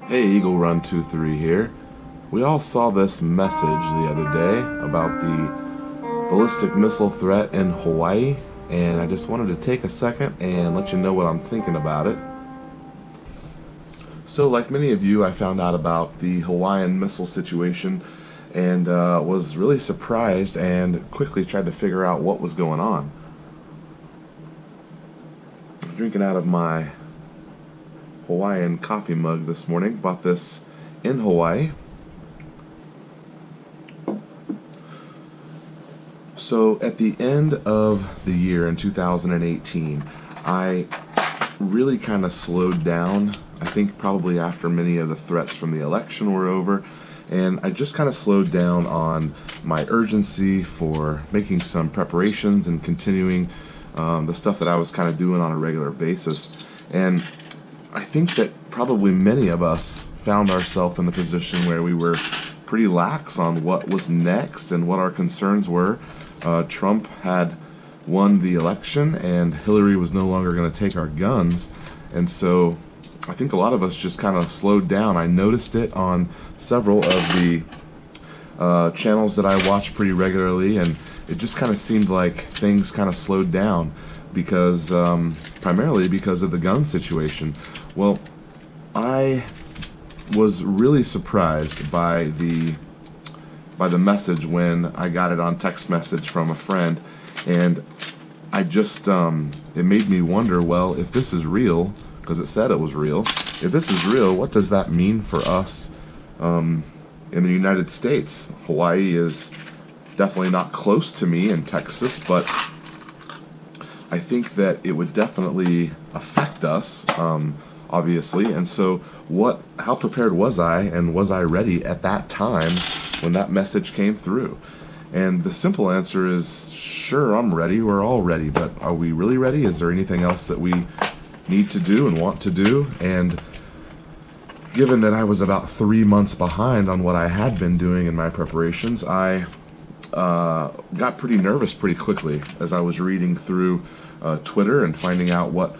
Hey, Eagle Run 23 here. We all saw this message the other day about the ballistic missile threat in Hawaii, and I just wanted to take a second and let you know what I'm thinking about it. So, like many of you, I found out about the Hawaiian missile situation and was really surprised and quickly tried to figure out what was going on. I'm drinking out of my Hawaiian coffee mug this morning. Bought this in Hawaii. So at the end of the year in 2018, I really kind of slowed down. I think probably after many of the threats from the election were over, and I just kind of slowed down on my urgency for making some preparations and continuing the stuff that I was kind of doing on a regular basis. And I think that probably many of us found ourselves in the position where we were pretty lax on what was next and what our concerns were. Trump had won the election, and Hillary was no longer going to take our guns, and so I think a lot of us just kind of slowed down. I noticed it on several of the channels that I watch pretty regularly, and it just kind of seemed like things kind of slowed down because primarily because of the gun situation. Well, I was really surprised by the message when I got it on text message from a friend, and I just it made me wonder, well, if this is real, because it said it was real, if this is real, what does that mean for us in the United States? Hawaii is definitely not close to me in Texas, but I think that it would definitely affect us, obviously. And so how prepared was I, and was I ready at that time when that message came through? And the simple answer is, sure, I'm ready. We're all ready, but are we really ready? Is there anything else that we need to do and want to do? And given that I was about 3 months behind on what I had been doing in my preparations, I got pretty nervous pretty quickly as I was reading through Twitter and finding out what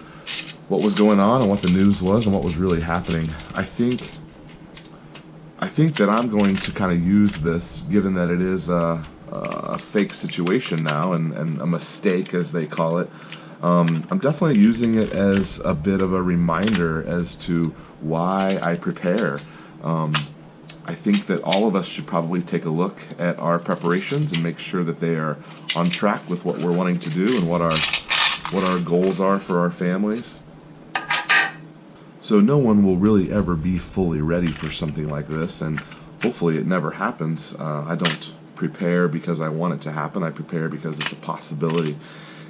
was going on and what the news was and what was really happening. I think that I'm going to kind of use this, given that it is a fake situation now and a mistake, as they call it. I'm definitely using it as a bit of a reminder as to why I prepare. I think that all of us should probably take a look at our preparations and make sure that they are on track with what we're wanting to do and what our goals are for our families. So no one will really ever be fully ready for something like this, and hopefully it never happens. I don't prepare because I want it to happen. I prepare because it's a possibility.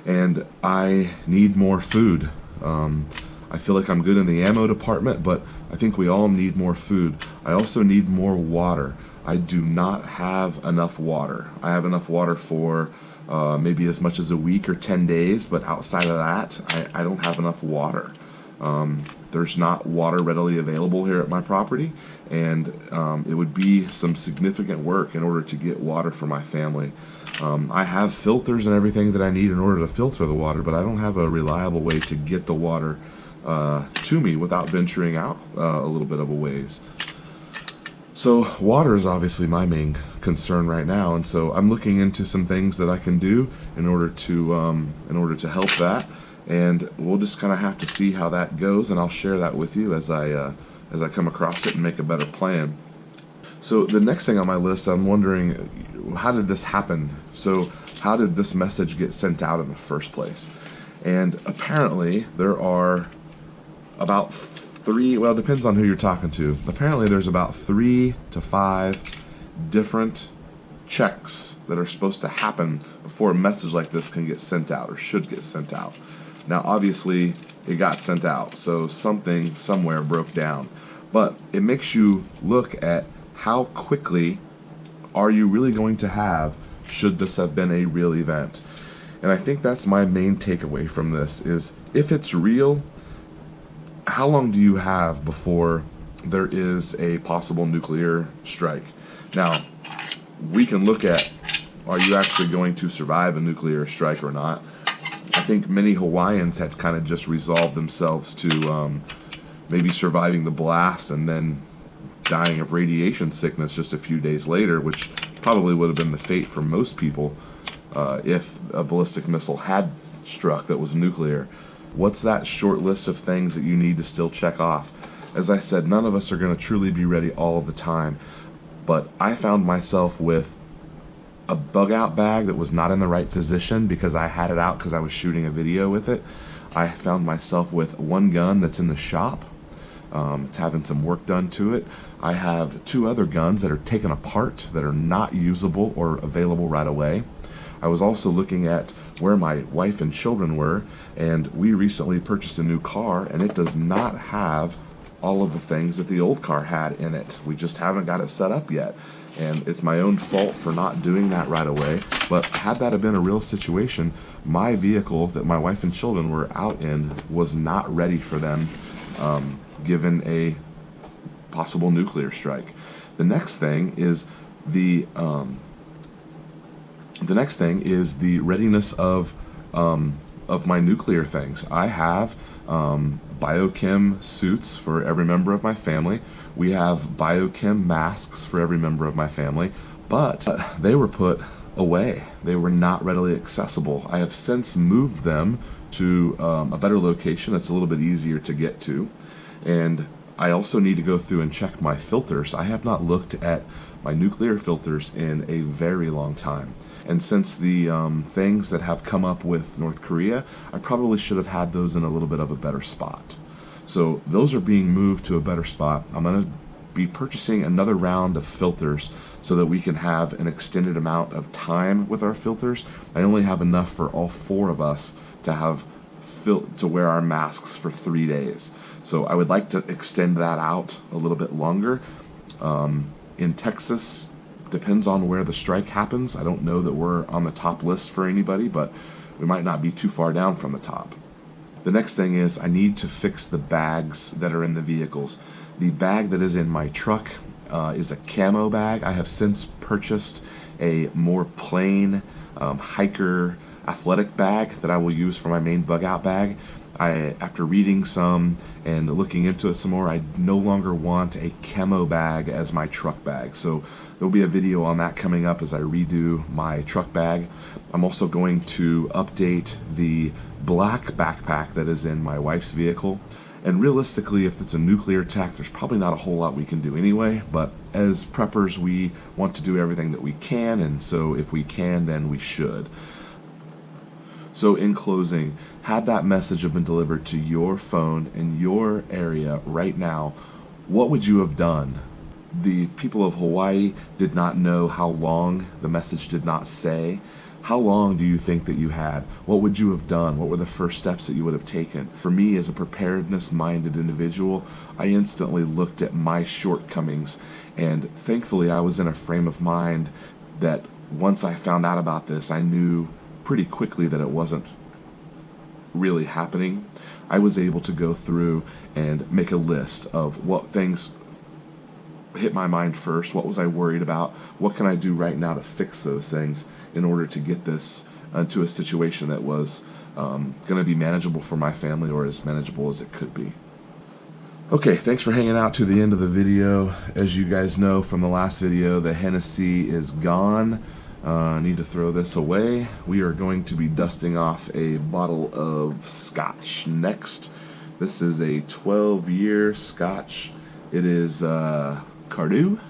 And I need more food. I feel like I'm good in the ammo department, but I think we all need more food. I also need more water. I do not have enough water. I have enough water for maybe as much as a week or 10 days, but outside of that, I don't have enough water. There's not water readily available here at my property, and it would be some significant work in order to get water for my family. I have filters and everything that I need in order to filter the water, but I don't have a reliable way to get the water to me without venturing out a little bit of a ways. So water is obviously my main concern right now, and so I'm looking into some things that I can do in order to help that. And we'll just kind of have to see how that goes, and I'll share that with you as I come across it and make a better plan. So the next thing on my list, I'm wondering, how did this happen? So how did this message get sent out in the first place? And apparently there are about three, well, it depends on who you're talking to. Apparently there's about 3 to 5 different checks that are supposed to happen before a message like this can get sent out, or should get sent out. Now, obviously, it got sent out, so something somewhere broke down. But it makes you look at how quickly are you really going to have should this have been a real event. And I think that's my main takeaway from this is, if it's real, how long do you have before there is a possible nuclear strike? Now, we can look at, are you actually going to survive a nuclear strike or not? I think many Hawaiians had kind of just resolved themselves to maybe surviving the blast and then dying of radiation sickness just a few days later, which probably would have been the fate for most people if a ballistic missile had struck that was nuclear. What's that short list of things that you need to still check off? As I said, none of us are going to truly be ready all of the time, but I found myself with a bug out bag that was not in the right position because I had it out because I was shooting a video with it. I found myself with one gun that's in the shop. It's having some work done to it. I have two other guns that are taken apart that are not usable or available right away. I was also looking at where my wife and children were, and we recently purchased a new car, and it does not have all of the things that the old car had in it. We just haven't got it set up yet, and it's my own fault for not doing that right away. But had that have been a real situation, my vehicle that my wife and children were out in was not ready for them, given a possible nuclear strike. The next thing is the readiness of my nuclear things. I have biochem suits for every member of my family. We have biochem masks for every member of my family, but they were put away. They were not readily accessible. I have since moved them to a better location that's a little bit easier to get to, and I also need to go through and check my filters. I have not looked at my nuclear filters in a very long time. And since the things that have come up with North Korea, I probably should have had those in a little bit of a better spot. So those are being moved to a better spot. I'm going to be purchasing another round of filters so that we can have an extended amount of time with our filters. I only have enough for all four of us to have to wear our masks for 3 days. So I would like to extend that out a little bit longer. In Texas, depends on where the strike happens. I don't know that we're on the top list for anybody, but we might not be too far down from the top. The next thing is I need to fix the bags that are in the vehicles. The bag that is in my truck is a camo bag. I have since purchased a more plain hiker athletic bag that I will use for my main bug out bag. After reading some and looking into it some more, I no longer want a camo bag as my truck bag. So there'll be a video on that coming up as I redo my truck bag. I'm also going to update the black backpack that is in my wife's vehicle. And realistically, if it's a nuclear attack, there's probably not a whole lot we can do anyway. But as preppers, we want to do everything that we can, and so if we can, then we should. So in closing, had that message have been delivered to your phone in your area right now, what would you have done? The people of Hawaii did not know how long the message did not say. How long do you think that you had? What would you have done? What were the first steps that you would have taken? For me, as a preparedness-minded individual, I instantly looked at my shortcomings, and thankfully I was in a frame of mind that once I found out about this, I knew pretty quickly that it wasn't really happening. I was able to go through and make a list of what things hit my mind first, what was I worried about, what can I do right now to fix those things in order to get this to a situation that was going to be manageable for my family, or as manageable as it could be. Okay, thanks for hanging out to the end of the video. As you guys know from the last video, the Hennessy is gone. I need to throw this away. We are going to be dusting off a bottle of scotch next. This is a 12-year scotch. It is Cardew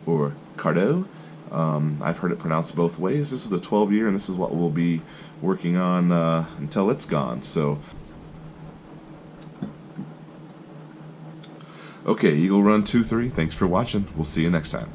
or Cardo. I've heard it pronounced both ways. This is the 12-year, and this is what we'll be working on until it's gone. So, okay, Eagle Run 2-3. Thanks for watching. We'll see you next time.